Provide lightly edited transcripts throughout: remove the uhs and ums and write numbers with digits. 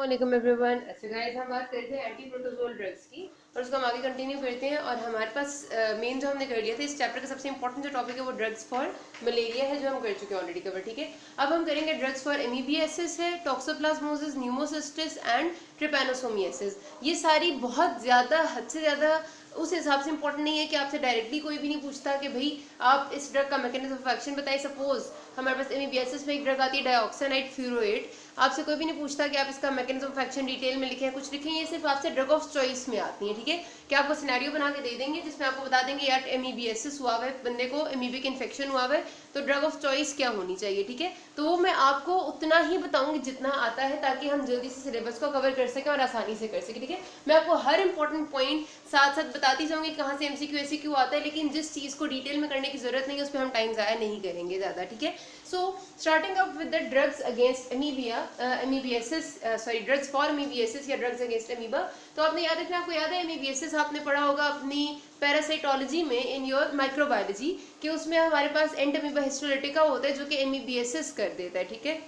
वालेकुम एवरीवन। ऐसे गाइस हम बात करते हैं एंटी प्रोटोजोल ड्रग्स की और उसको हम आगे कंटिन्यू करते हैं। और हमारे पास मेन जो हमने कर लिया था इस चैप्टर का सबसे इंपॉर्टेंट जो टॉपिक है वो ड्रग्स फॉर मलेरिया है, जो हम कर चुके हैं ऑलरेडी कवर। ठीक है, अब हम करेंगे ड्रग्स फॉर एमीबियासिस है, टॉक्सोप्लाज्मोसिस, न्यूमोसिस्टिस एंड ट्रिपैनोसोमियासिस। ये सारी बहुत ज़्यादा, हद से ज़्यादा उस हिसाब से इंपॉर्टेंट नहीं है कि आपसे डायरेक्टली कोई भी नहीं पूछता कि भाई आप इस ड्रग का मैकेनिज्म ऑफ एक्शन बताइए। सपोज हमारे पास एमीबियासिस में एक ड्रग आती है डाइऑक्सानाइड फ्यूरोएट, आपसे कोई भी नहीं पूछता कि आप इसका मैकेनिज्म ऑफ एक्शन डिटेल में लिखें, कुछ लिखें, ये सिर्फ आपसे ड्रग ऑफ चॉइस में आती है। ठीक है, क्या आपको सिनेरियो बना के दे देंगे जिसमें आपको बता देंगे यार एमीबियासिस हुआ है, बंदे को एमीबिक इन्फेक्शन हुआ है, तो ड्रग ऑफ चॉइस क्या होनी चाहिए। ठीक है, तो वो मैं आपको उतना ही बताऊंगी जितना आता है, ताकि हम जल्दी से सिलेबस को कवर कर सकें और आसानी से कर सकें। ठीक है, मैं आपको हर इंपॉर्टेंट पॉइंट साथ साथ बताती जाऊंगी कहाँ से एमसीक्यू एससीक्यू आता है, लेकिन जिस चीज को डिटेल में करने की जरूरत नहीं है उस पर हम टाइम जाया नहीं करेंगे ज्यादा। ठीक है, so starting up with the drugs against amoebiasis, sorry drugs for amoebiasis या ड्रग्स अगेंस्ट एमीबा। तो आपने याद रखना, आपको याद है एमीबियासिस आपने पढ़ा होगा अपनी पैरासाइटोलॉजी में इन योर माइक्रोबायोलॉजी, कि उसमें हमारे पास एंड अमीबा हिस्टोलिटिका होता है जो कि एमीबियासिस कर देता है। ठीक है,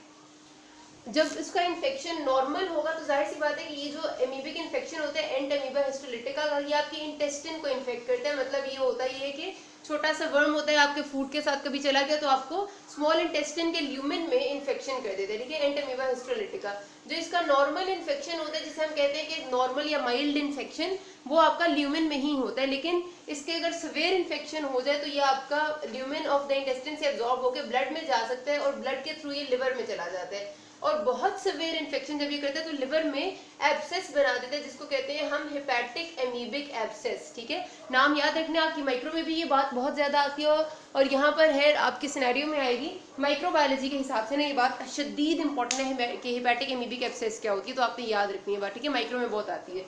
जब इसका इन्फेक्शन नॉर्मल होगा तो जाहिर सी बात है कि ये जो एमीबिक इन्फेक्शन होता है एंड अमीबा हिस्टोलिटिका का, ये आपके इंटेस्टिन को इन्फेक्ट करता है। मतलब ये होता है कि छोटा सा वर्म होता है, आपके फूड के साथ कभी चला गया तो आपको स्मॉल इंटेस्टिन के ल्यूमेन में इन्फेक्शन कर देते हैं। ठीक है, एंड अमीबा हिस्टोलिटिका। जो इसका नॉर्मल इन्फेक्शन होता है, जिसे हम कहते हैं कि नॉर्मल या माइल्ड इन्फेक्शन, वो आपका ल्यूमेन में ही होता है। लेकिन इसके अगर सवेयर इन्फेक्शन हो जाए तो ये आपका ल्यूमेन ऑफ द इंटेस्टिन से एब्जॉर्ब होकर ब्लड में जा सकता है और ब्लड के थ्रू ये लिवर में चला जाता है। और बहुत सिवियर इन्फेक्शन जब ये करते हैं तो लिवर में एब्सेस बना देते हैं, जिसको कहते हैं हम हेपेटिक एमीबिक एब्सेस। ठीक है, नाम याद रखना, आपकी माइक्रो में भी ये बात बहुत ज्यादा आती है और यहाँ पर है आपके सिनेरियो में आएगी। माइक्रोबायोलॉजी के हिसाब से ना ये बात शदीद इंपॉर्टेंट है कि हेपेटिक एमीबिक एब्सेस क्या होती है, तो आपने याद रखनी है बात। ठीक है, माइक्रो में बहुत आती है।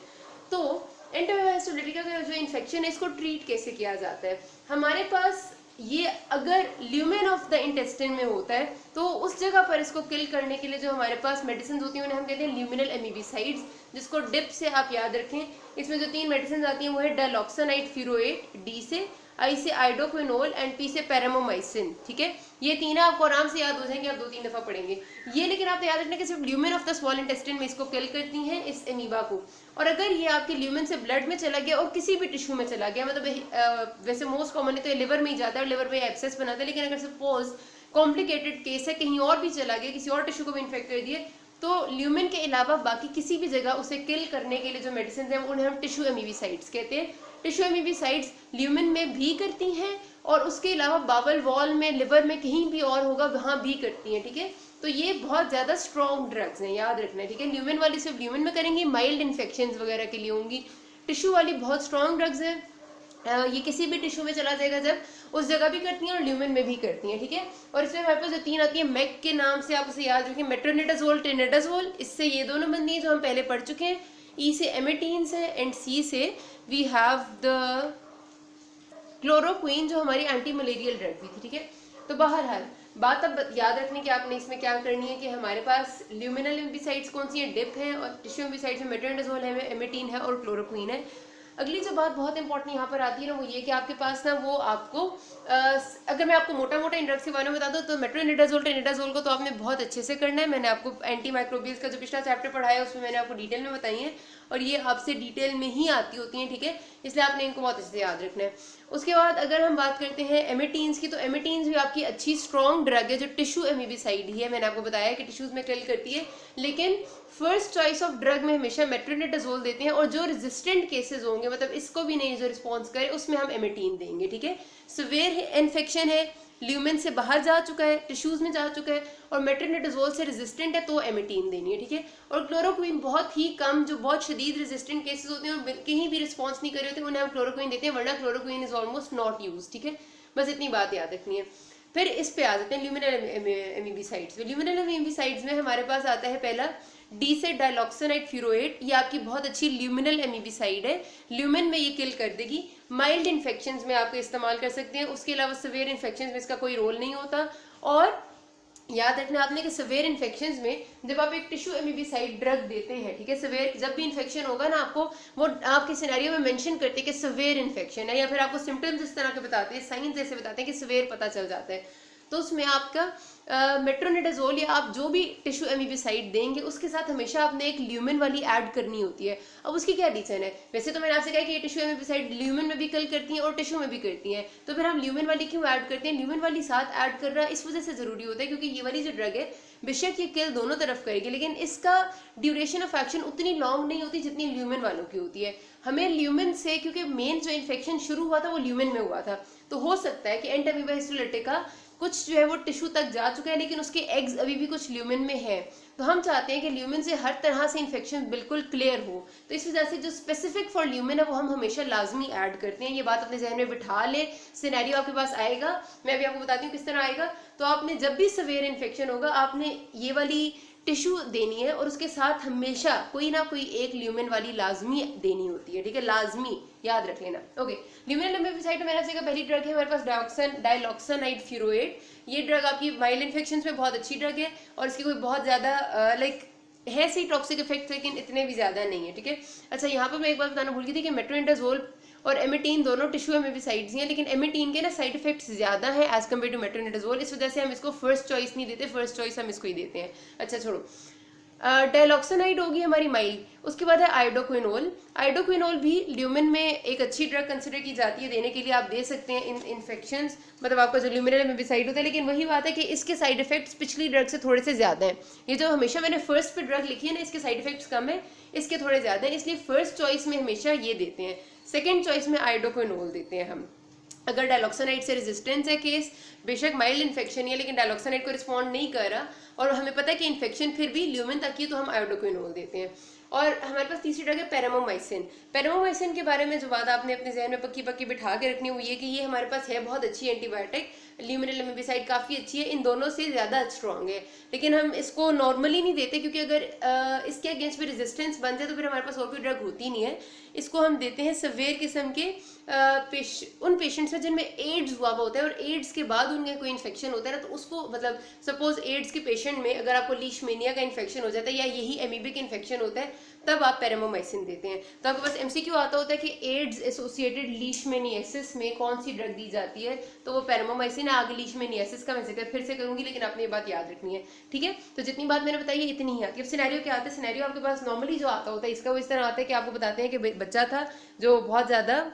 तो एंटीबायोटिक का जो इन्फेक्शन है इसको ट्रीट कैसे किया जाता है। हमारे पास ये अगर ल्यूमेन ऑफ द इंटेस्टाइन में होता है तो उस जगह पर इसको किल करने के लिए जो हमारे पास मेडिसिन होती हैं उन्हें हम कहते हैं ल्यूमिनल एमीबिसाइड्स, जिसको डिप से आप याद रखें। इसमें जो 3 मेडिसिन आती हैं वो है डाइऑक्सानाइड फ्यूरोएट, डी से, आई से आइडोक्विनोल एंड पी से पैरामोमाइसिन। ठीक है, ये तीन आपको आराम से याद हो जाएंगे, आप 2-3 दफा पढ़ेंगे ये। लेकिन आप याद रखना कि सिर्फ lumen of the small intestine में इसको किल करती हैं, इस एमीबा को। और अगर ये आपके ल्यूमेन से ब्लड में चला गया और किसी भी टिश्यू में चला गया, मतलब वैसे मोस्ट कॉमनली तो ये लिवर में ही जाता है और लिवर में एब्सेस बनाता है, लेकिन अगर सपोज कॉम्प्लिकेटेड केस है, कहीं और भी चला गया, किसी और टिश्यू को भी इन्फेक्ट कर दिए, तो ल्यूमेन के अलावा बाकी किसी भी जगह उसे किल करने के लिए जो मेडिसिन है उन्हें हम टिश्यू एमीबिसाइड्स कहते हैं। टिश्यू एमीबिसाइड्स ल्यूमेन में भी करती हैं और उसके अलावा बावल वॉल में, लिवर में, कहीं भी और होगा वहां भी करती हैं। ठीक है, तो ये बहुत ज्यादा स्ट्रॉन्ग ड्रग्स हैं, याद रखना है। ठीक है, ल्यूमेन वाली सिर्फ ल्यूमेन में करेंगे, माइल्ड इन्फेक्शन वगैरह के लिए होंगी। टिश्यू वाली बहुत स्ट्रॉन्ग ड्रग्स है, ये किसी भी टिश्यू में चला जाएगा जब उस जगह भी करती हैं और ल्यूमेन में भी करती हैं। ठीक है, और इसमें हमारे पास जो 3 आती है मैक के नाम से, आप उसे याद रखें, मेट्रोनिडाजोल, टेनेडाजोल, इससे ये दोनों बनती हैं जो हम पहले पढ़ चुके हैं। ई से एमेटीन्स है एंड सी से वी हैव द क्लोरोक्वीन जो हमारी एंटी मलेरियल ड्रग भी थी। ठीक है, तो बहरहाल बात अब याद रखने की आपने इसमें क्या करनी है कि हमारे पास ल्यूमिनल एम्बिसाइड्स कौन सी है, डिप है, और टिश्यू एम्बिसाइड्स में मेट्रोनिडाजोल है, एमेटीन है और क्लोरोक्वीन है। अगली जो बात बहुत इंपॉर्टेंट यहाँ पर आती है ना वो ये कि आपके पास ना वो आपको अगर मैं आपको मोटा मोटा इन ड्रग्स के बारे में बता दूं तो मेट्रोनिडाजोल, टेनिडाजोल को तो आपने बहुत अच्छे से करना है। मैंने आपको एंटी माइक्रोबियल्स का जो पिछला चैप्टर पढ़ाया उसमें मैंने आपको डिटेल में बताई है और ये आपसे डिटेल में ही आती होती हैं। ठीक है, इसलिए आपने इनको बहुत अच्छे से याद रखना है। उसके बाद अगर हम बात करते हैं एमेटीन्स की, तो एमेटीन्स भी आपकी अच्छी स्ट्रॉन्ग ड्रग है जो टिश्यू एमीबिसाइड ही है। मैंने आपको बताया कि टिश्यूज में किल करती है, लेकिन फर्स्ट चॉइस ऑफ ड्रग में हमेशा मेट्रोनिडाजोल देते हैं और जो रेजिस्टेंट केसेस होंगे, मतलब इसको भी नहीं जो रिस्पॉन्स करे, उसमें हम एमेटीन देंगे। ठीक है, सिवियर इन्फेक्शन है, ल्यूमेन से बाहर जा चुका है, टिश्यूज में जा चुका है और मेट्रोनिडाजोल से रेजिस्टेंट है तो एमेटीन देनी है। ठीक है, और क्लोरोक्वीन बहुत ही कम, जो बहुत शदीद रेजिस्टेंट केसेस होते हैं और कहीं भी रिस्पॉन्स नहीं कर रहे होते उन्हें हम क्लोरोक्वीन देते हैं, वरना chloroquine is almost not use. ठीक है, बस इतनी बात याद रखनी है। फिर इस पे आ जाते हैं ल्यूमिनल एमीबिसाइड्स। ल्यूमिनल एमीबिसाइड्स में हमारे पास आता है पहला डी से डाइऑक्सानाइड फ्यूरोएट, ये आपकी बहुत अच्छी ल्यूमिनल एमीबिसाइड है, ल्यूमेन में ये किल कर देगी। माइल्ड इन्फेक्शंस में आप इस्तेमाल कर सकते हैं, उसके अलावा सिवियर इन्फेक्शंस में इसका कोई रोल नहीं होता। और याद रखना आपने कि सिवियर इन्फेक्शंस में जब आप एक टिश्यू एमीबिसाइड ड्रग देते हैं, ठीक है, सिवियर जब भी इन्फेक्शन होगा ना, आपको वो आपके सिनेरियो में मेंशन करते हैं कि सिवियर इन्फेक्शन है, या फिर आपको सिम्टम्स इस तरह के बताते हैं, साइंस जैसे बताते हैं कि सिवियर पता चल जाता है। तो उसमें आपका मेट्रोनिडाजोल या आप जो भी टिश्यू एमिबिसाइड देंगे उसके साथ हमेशा आपने एक ल्यूमिन वाली ऐड करनी होती है। अब उसकी क्या रीजन है? वैसे तो मैंने आपसे कहा कि ये टिश्यू एमिबिसाइड ल्यूमिन में भी किल करती हैं और टिश्यू में भी करती हैं, तो फिर हम ल्यूमिन वाली क्यों ऐड करते हैं? ल्यूमिन वाली साथ ऐड करना इस वजह से जरूरी होता है क्योंकि ये वाली जो ड्रग है बेशक ये किल दोनों तरफ करेगी, लेकिन इसका ड्यूरेशन ऑफ एक्शन उतनी लॉन्ग नहीं होती जितनी ल्यूमिन वालों की होती है। हमें ल्यूमिन से, क्योंकि मेन जो इन्फेक्शन शुरू हुआ था वो ल्यूमिन में हुआ था, तो हो सकता है कि एंटामीबा हिस्टोलिटिका कुछ जो है वो टिश्यू तक जा चुका है लेकिन उसके एग्स अभी भी कुछ ल्यूमिन में है। तो हम चाहते हैं कि ल्यूमिन से हर तरह से इन्फेक्शन बिल्कुल क्लियर हो, तो इस वजह से जो स्पेसिफिक फॉर ल्यूमिन है वो हम हमेशा लाजमी ऐड करते हैं। ये बात अपने जहन में बिठा ले, सिनेरियो आपके पास आएगा, मैं अभी आपको बताती हूँ किस तरह आएगा। तो आपने जब भी सवेयर इन्फेक्शन होगा आपने ये वाली टिश्यू देनी है और उसके साथ हमेशा कोई ना कोई एक ल्यूमिन वाली लाजमी देनी होती है, ठीक है, लाजमी याद रख लेना। ओके, ल्यूमिनल एमिबिसाइड मेरा से पहली ड्रग है हमारे पास डाइलॉक्सानाइड फ्यूरोएट। ये ड्रग आपकी माइल्ड इन्फेक्शन में बहुत अच्छी ड्रग है और इसकी कोई बहुत ज़्यादा लाइक है सही टॉक्सिक इफेक्ट लेकिन इतने भी ज़्यादा नहीं है, ठीक है। अच्छा, यहाँ पर मैं एक बात बताना भूल गई थी कि मेट्रोनिडाजोल और एमिटीन दोनों टिश्यू एमिबिसाइड्स हैं, लेकिन एमिटीन के ना साइड इफेक्ट्स ज़्यादा हैं एज कम्पेयर टू मेट्रोनिडाजोल, इस वजह से हम इसको फर्स्ट चॉइस नहीं देते, फर्स्ट चॉइस हम इसको ही देते हैं। अच्छा छोड़ो, डाइलॉक्सानाइड होगी हमारी माइल्ड, उसके बाद है आइडोक्विनोल। आइडोक्विनोल भी ल्यूमिन में एक अच्छी ड्रग कंसिडर की जाती है, देने के लिए आप दे सकते हैं इन इन्फेक्शंस, मतलब आपका जो ल्यूमिनल एमिबिसाइड होता है, लेकिन वही बात है कि इसके साइड इफेक्ट्स पिछली ड्रग से थोड़े से ज़्यादा हैं। ये जो हमेशा मैंने फर्स्ट पे ड्रग लिखी है ना, इसके साइड इफेक्ट्स कम है, इसके थोड़े ज़्यादा हैं, इसलिए फर्स्ट चॉइस में हमेशा ये देते हैं, सेकेंड चॉइस में आइडोक्विनोल देते हैं हम। अगर डाइलॉक्सानाइड से रेजिस्टेंस है केस, बेशक माइल्ड इन्फेक्शन है लेकिन डाइलॉक्सानाइड को रिस्पॉन्ड नहीं कर रहा और हमें पता है कि इन्फेक्शन फिर भी ल्यूमिन तक की, तो हम आयोडोक्विनोल देते हैं। और हमारे पास तीसरी ड्रग है पैरामोमाइसिन। पैरामोमाइसिन के बारे में जो बात आपने अपने जहन में पक्की पक्की बिठा के रखनी हुई है कि ये हमारे पास है बहुत अच्छी एंटीबायोटिक, ल्यूमिनल एमिबिसाइड काफ़ी अच्छी है, इन दोनों से ज़्यादा स्ट्रॉन्ग है, लेकिन हम इसको नॉर्मली नहीं देते क्योंकि अगर इसके अगेंस्ट भी रेजिस्टेंस बन जाए तो फिर हमारे पास और कोई ड्रग होती नहीं है। इसको हम देते हैं सवेयर किस्म के उन पेशेंट्स में जिनमें एड्स हुआ होता है और एड्स के बाद उनका कोई इन्फेक्शन होता है ना, तो उसको मतलब सपोज एड्स के पेशेंट में अगर आपको लीशमेनिया का इन्फेक्शन हो जाता है या यही एमीबिक इन्फेक्शन होता है, तब आप पैरामोमाइसिन देते हैं। तो आपके पास एमसीक्यू आता होता है कि एड्स एसोसिएटेड लीशमेनियासिस में कौन सी ड्रग दी जाती है, तो वो पैरामोमाइसिन है। आगे लीशमेनियासिस का मैं जिक्र फिर से करूंगी, लेकिन आपने ये बात याद रखनी है, ठीक है। तो जितनी बात मैंने बताई है इतनी ही आती है। अब सिनेरियो क्या आता है? सिनेरियो आपके पास नॉर्मली जो आता होता है इसका वो इस तरह आता है कि आपको बताते हैं कि बच्चा था जो बहुत ज़्यादा,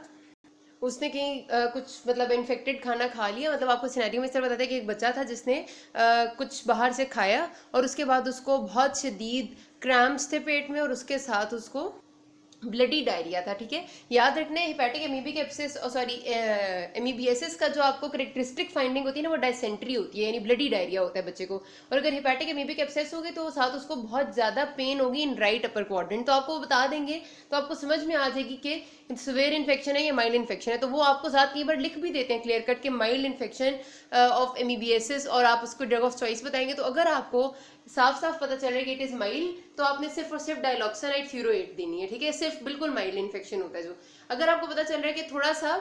उसने कहीं कुछ मतलब इन्फेक्टेड खाना खा लिया, मतलब आपको सिनेरियो में इस तरह बताते हैं कि एक बच्चा था जिसने कुछ बाहर से खाया और उसके बाद उसको बहुत शदीद क्रैम्प्स थे पेट में और उसके साथ उसको ब्लडी डायरिया था, ठीक है। याद रखना है hepatic amoebic abscess sorry amoebiasis का जो आपको करेक्टरिस्टिक फाइंडिंग होती है ना, वो डायसेंट्री होती है, यानी ब्लडी डायरिया होता है बच्चे को। और अगर हेपेटिक एमीबिक एब्सेस होगी तो साथ उसको बहुत ज़्यादा पेन होगी इन राइट अपर क्वाड्रेंट, तो आपको बता देंगे तो आपको समझ में आ जाएगी कि सिवियर इन्फेक्शन है या माइल्ड इन्फेक्शन है। तो वो आपको साथ कई बार लिख भी देते हैं क्लियर कट के माइल्ड इन्फेक्शन ऑफ एमीबियासिस, और आप उसको ड्रग ऑफ चॉइस बताएंगे। तो अगर आपको साफ साफ पता चल रहा है कि इट इज माइल्ड, तो आपने सिर्फ और सिर्फ डाइलॉक्सानाइड फ्यूरोएट देनी है, ठीक है, सिर्फ बिल्कुल माइल्ड इन्फेक्शन होता है जो। अगर आपको पता चल रहा है कि थोड़ा सा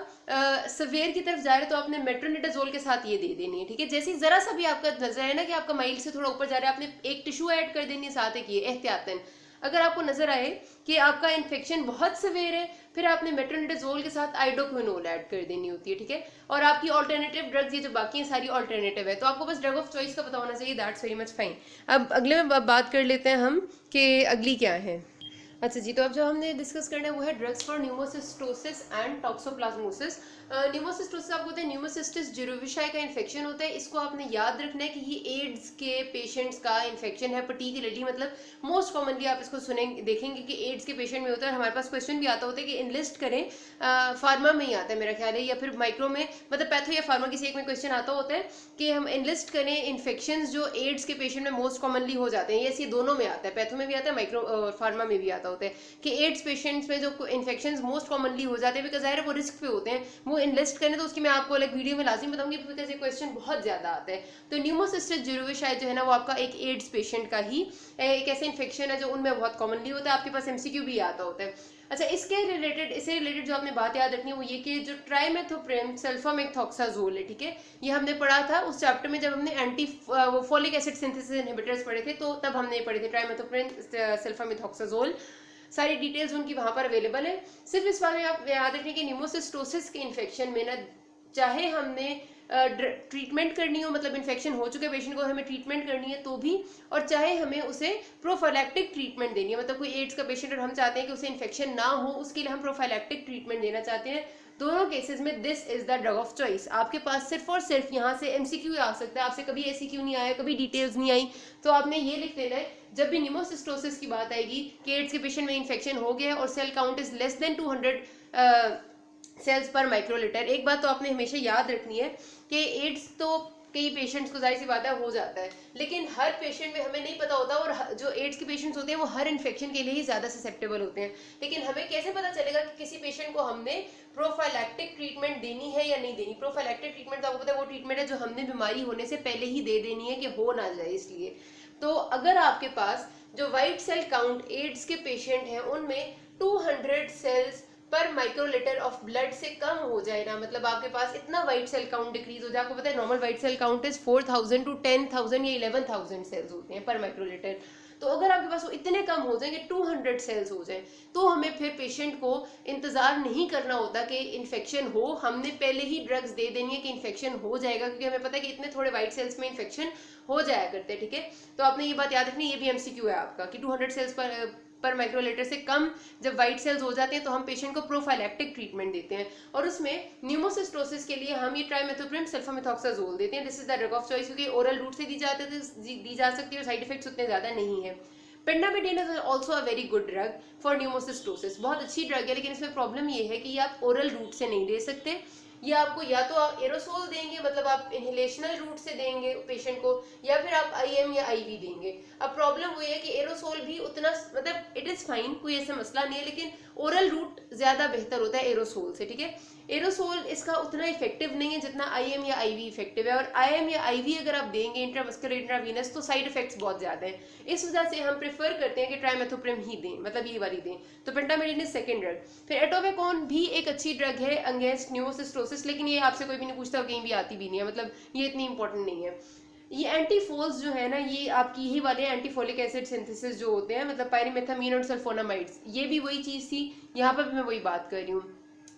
सवेयर की तरफ जा रहा है तो आपने मेट्रोनिडाजोल के साथ ये दे देनी है, ठीक है। जैसे जरा सा भी आपका नजर है ना कि आपका माइल्ड से थोड़ा ऊपर जा रहा है, आपने एक टिश्यू ऐड कर देनी है साथ एक, ये एहतियातन। अगर आपको नजर आए कि आपका इन्फेक्शन बहुत सवेयर है, फिर आपने मेट्रोनिडाजोल के साथ आइडोक्विनोल ऐड कर देनी होती है, ठीक है। और आपकी ऑल्टरनेटिव ड्रग्स ये जो बाकी हैं सारी ऑल्टरनेटिव है, तो आपको बस ड्रग ऑफ चॉइस का पता होना चाहिए, दैट्स वेरी मच फाइन। अब अगले में बात कर लेते हैं हम कि अगली क्या है। अच्छा जी, तो अब जो हमने डिस्कस करना है वो है ड्रग्स फॉर न्यूमोसिस्टोसिस एंड टॉक्सोप्लाज्मोसिस। न्यूमोसिस्टोसिस आपको होता है न्यूमोसिस्टिस जिरोविशाई का इन्फेक्शन होता है। इसको आपने याद रखना है कि ये एड्स के पेशेंट्स का इन्फेक्शन है पर्टिकुलरली, मतलब मोस्ट कॉमनली आप इसको सुनेंगे देखेंगे कि एड्स के पेशेंट में होता है। हमारे पास क्वेश्चन भी आता होता है कि इनलिस्ट करें, फार्मा में ही आता है मेरा ख्याल है, या फिर माइक्रो में, मतलब पैथो या फार्मा किसी एक में क्वेश्चन आता होता है कि हम इनलिस्ट करें इन्फेक्शन जो एड्स के पेशेंट में मोस्ट कॉमनली हो जाते हैं। ये दोनों में आता है, पैथो में भी आता है, माइक्रो फार्मा में भी आता होता है कि एड्स पेशेंट्स में जो इन्फेक्शंस मोस्ट कॉमनली हो जाते हैं, बिकॉज ज़ाहिर है वो रिस्क पे होते हैं, वो इनलिस्ट करें तो उसकी मैं आपको अलग वीडियो में लाजिम बताऊंगी, बिकॉज ये क्वेश्चन बहुत ज़्यादा आता है। तो न्यूमोसिस्टिस जिरोविशाई जो है ना, वो आपका एक एड्स पेशेंट का ही एक ऐसा इन्फेक्शन है जो उनमें बहुत कॉमनली होता है, आपके पास एमसीक्यू भी आता होता है। अच्छा, इससे रिलेटेड जो आपने बात याद रखनी है वो ये कि जो ट्राइमेथोप्रिम सल्फामेथोक्साजोल है, ठीक है, ये हमने पढ़ा था उस चैप्टर में जब हमने anti folic acid synthesis inhibitors पढ़े थे, तो तब हमने पढ़े थे ट्राइमेथोप्रिम सल्फामेथोक्साजोल, सारी डिटेल्स उनकी वहां पर अवेलेबल है। सिर्फ इस बारे में आप याद रखें कि न्यूमोसिस्टोसिस के इन्फेक्शन में ना, चाहे हमने ट्रीटमेंट करनी हो, मतलब इन्फेक्शन हो चुके पेशेंट को हमें ट्रीटमेंट करनी है तो भी, और चाहे हमें उसे प्रोफाइलैक्टिक ट्रीटमेंट देनी है, मतलब कोई एड्स का पेशेंट और हम चाहते हैं कि उसे इन्फेक्शन ना हो, उसके लिए हम प्रोफाइलैक्टिक ट्रीटमेंट देना चाहते हैं, दोनों केसेस में this is the drug of choice. आपके पास सिर्फ और सिर्फ यहाँ से एमसीक्यू आ सकता है, आपसे कभी एसीक्यू नहीं आया, कभी डिटेल्स नहीं आई, तो आपने ये लिख देना है जब भी न्यूमोसिस्टोसिस की बात आएगी कि एड्स के पेशेंट में इन्फेक्शन हो गया और cell count is less than 200 cells पर माइक्रोलीटर। एक बात तो आपने हमेशा याद रखनी है कि एड्स तो कई पेशेंट्स को जाहिर सी बात है हो जाता है, लेकिन हर पेशेंट में हमें नहीं पता होता, और जो एड्स के पेशेंट्स होते हैं वो हर इन्फेक्शन के लिए ही ज़्यादा ससेप्टेबल होते हैं। लेकिन हमें कैसे पता चलेगा कि किसी पेशेंट को हमने प्रोफाइलैक्टिक ट्रीटमेंट देनी है या नहीं देनी? प्रोफाइलैक्टिक ट्रीटमेंट तो आपको पता है वो ट्रीटमेंट है जो हमने बीमारी होने से पहले ही दे देनी है कि हो ना जाए इसलिए। तो अगर आपके पास जो वाइट सेल काउंट एड्स के पेशेंट हैं उनमें 200 सेल्स पर माइक्रोलीटर ऑफ ब्लड से कम हो जाए ना, मतलब आपके पास इतना वाइट सेल काउंट डिक्रीज हो जाए, आपको पता है normal white cell count is 4000 to 10,000 या 11,000 सेल्स होते हैं पर माइक्रोलीटर, तो अगर आपके पास वो इतने कम हो जाएंगे 200 सेल्स हो जाए, तो हमें फिर पेशेंट को इंतजार नहीं करना होता कि इन्फेक्शन हो, हमने पहले ही ड्रग्स दे देनी है कि इन्फेक्शन हो जाएगा, क्योंकि हमें पता है कि इतने थोड़े वाइट सेल्स में इन्फेक्शन हो जाया करते हैं। ठीक है, तो आपने ये बात याद रखनी, ये भी एमसीक्यू है आपका कि 200 सेल्स पर माइक्रोलीटर से कम जब वाइट सेल्स हो जाते हैं तो हम पेशेंट को प्रोफाइलैक्टिक ट्रीटमेंट देते हैं, और उसमें न्यूमोसिस्टोसिस के लिए हम ये ट्राइमेथोप्रिम सल्फामेथोक्साजोल देते हैं। This is the drug of choice, क्योंकि ओरल रूट से दी जा सकती है और साइड इफेक्ट्स उतने ज़्यादा नहीं है। Pentamidine is also a very good drug for pneumocystosis, बहुत अच्छी ड्रग है, लेकिन इसमें प्रॉब्लम ये है कि ये आप ओरल रूट से नहीं दे सकते, ये आपको या तो आप एरोसोल देंगे, मतलब आप इनहेलेशनल रूट से देंगे पेशेंट को, या फिर आप आईएम या आईवी देंगे। अब प्रॉब्लम वो है कि एरोसोल भी उतना, मतलब इट इज फाइन, कोई ऐसा मसला नहीं है, लेकिन ओरल रूट ज्यादा बेहतर होता है एरोसोल से। ठीक है, एरोसोल इसका उतना इफेक्टिव नहीं है जितना आईएम या आईवी इफेक्टिव है, और आईएम या आईवी अगर आप देंगे इंट्रामस्कुलर इंट्रावीनस तो साइड इफेक्ट्स बहुत ज्यादा हैं, इस वजह से हम प्रेफर करते हैं कि ट्राइमेथोप्रिम ही दें, मतलब ये वाली दें। तो पेंटामिडाइन इज सेकंड ड्रग। फिर एटोवेकोन भी एक अच्छी ड्रग है अगेंस्ट न्यूमोसिस्टोसिस, लेकिन ये आपसे कोई भी नहीं पूछता, कहीं भी आती भी नहीं है, मतलब ये इतनी इंपॉर्टेंट नहीं है। ये एंटीफोल्स जो है ना, ये आपकी यही वाले एंटीफोलिक एसिड सिंथेसिस जो होते हैं, मतलब पायरीमेथामीन और सल्फोनामाइड्स, ये भी वही चीज थी, यहाँ पर भी मैं वही बात कर रही हूँ।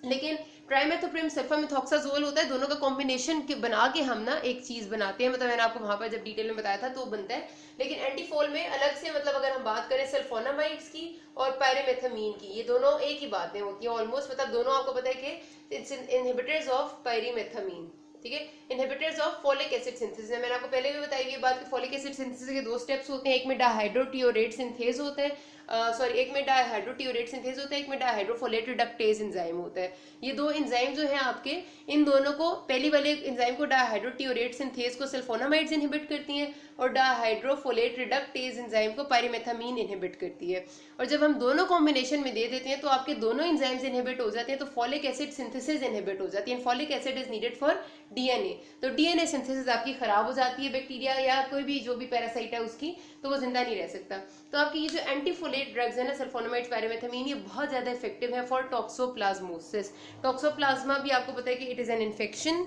लेकिन ट्राइमेथोप्रिम सल्फामेथोक्साजोल होता है, दोनों का कॉम्बिनेशन बना के हम ना एक चीज बनाते हैं, मतलब मैंने आपको वहां पर जब डिटेल में बताया था तो बनता है। लेकिन एंटीफोल में अलग से, मतलब अगर हम बात करें सल्फोनामाइड्स की और पायरीमेथामीन की, ये दोनों एक ही बातें होती हैं ऑलमोस्ट, मतलब दोनों आपको पता है कि इट्स इनहिबिटर्स ऑफ पायरीमेथामीन। ठीक है, inhibitors of folic acid synthesis. मैंने आपको पहले भी बताई ये बात कि फोलिक एसिड सिंथेसिस के दो स्टेप्स होते हैं, एक में डाइहाइड्रोटियोरेट सिंथेज होता है, एक में डाइहाइड्रोटियोरेट सिंथेज होता है, एक में डाइहाइड्रोफोलेट रिडक्टेज एंजाइम होता है। ये दो एंजाइम जो है आपके, इन दोनों को, पहली वाले एंजाइम को डाइहाइड्रोटियोरेट सिंथेज को सल्फोनामाइड्स इनहिबिट करती हैं, और डाइहाइड्रोफोलेट रिडक्टेज एंजाइम को पायरीमेथामीन इनहिबिट करती है। और जब हम दोनों कॉम्बिनेशन में दे देते हैं तो आपके दोनों एंजाइम्स इनहिबिट हो जाते हैं, तो फॉलिक एसिड सिंथेसिस इनहिबिट हो जाती है। Folic acid is needed for DNA, तो डीएनए सिंथेसिस आपकी खराब हो जाती है, बैक्टीरिया या कोई भी जो भी पैरासाइट है उसकी, तो वो जिंदा नहीं रह सकता। तो आपकी ये जो एंटीफोलेट ड्रग्स है ना, सल्फोनामाइड्स, पायरीमेथामीन, ये बहुत ज्यादा इफेक्टिव है फॉर टॉक्सोप्लाज्मोसिस। टॉक्सोप्लाज्मा भी आपको पता है कि इट इज एन इन्फेक्शन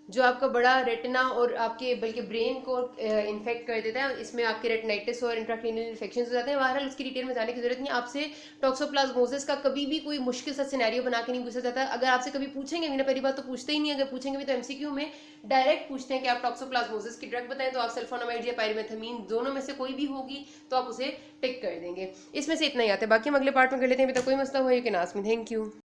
जो आपका बड़ा रेटिना और आपके बल्कि ब्रेन को इन्फेक्ट कर देता है, इसमें आपके रेटिनाइटिस और इंट्राक्रेनियल इन्फेक्शंस हो जाते हैं। बहरहाल उसकी डिटेल में जाने की जरूरत नहीं, आपसे टॉक्सोप्लाज्मोसिस का कभी भी कोई मुश्किल सा सिनेरियो बना के नहीं पूछा जाता। अगर आपसे कभी पूछेंगे भी ना, पहली बात तो पूछते ही नहीं, अगर पूछेंगे भी तो एमसीक्यू में डायरेक्ट पूछते हैं कि आप टॉक्सोप्लाज्मोसिस की ड्रग बताएं, तो आप सल्फोनामाइड या पायरीमेथामीन दोनों में से कोई भी होगी तो आप उसे टिक कर देंगे। इसमें से इतना ही आता है, बाकी हम अगले पार्ट में कर लेते हैं। अभी तक कोई मसला हुआ है कि नास में। Thank you.